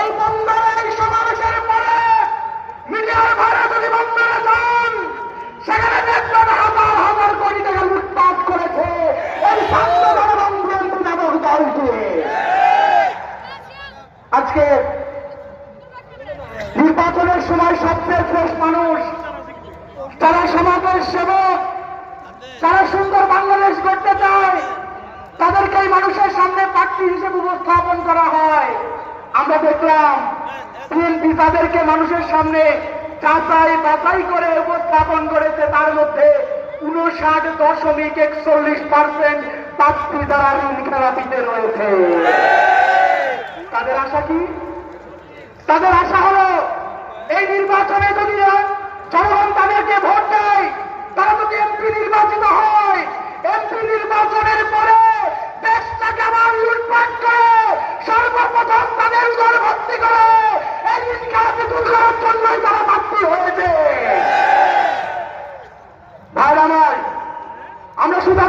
গোলবন্দরের এই সমাবেশের পরে মিডিয়ার ভাড়া যদি বন্দরে যান, সেখানে দেখবেন হাজার হাজার কোটি টাকা লুটপাট করেছে এই ছাত্র জনগণ বিএনপি নামক দলটি। আজকে নির্বাচনের সময় সবচেয়ে ফ্রেশ মানুষ, যারা সমাজের সেবক, যারা সুন্দর বাংলাদেশ গড়তে চায়, তাদেরকে এই মানুষের সামনে প্রার্থী হিসেবে উপস্থাপন করা হয়। আমরা দেখলাম বিএনপি তাদেরকে মানুষের সামনে যাচাই বাছাই করে উপস্থাপন করেছে, তার মধ্যে 59.41% প্রার্থী যারা ঋণ খেলাপিতে রয়েছে। তাদের আশা কি? তাদের আশা হলো এই নির্বাচনে যদি জনগণ তাদেরকে ভোট দেয়, তারা যদি এমপি নির্বাচিত হয়, এমপি নির্বাচনের পরে দেশটাকে আবার লুটপাট করে সর্বপ্রথম তাদের ঘর ভর্তি করে এই ঋণ খেলাপি দূর করার জন্যই তারা প্রার্থী হয়েছে। ভাইরা আমার, আমরা শুধু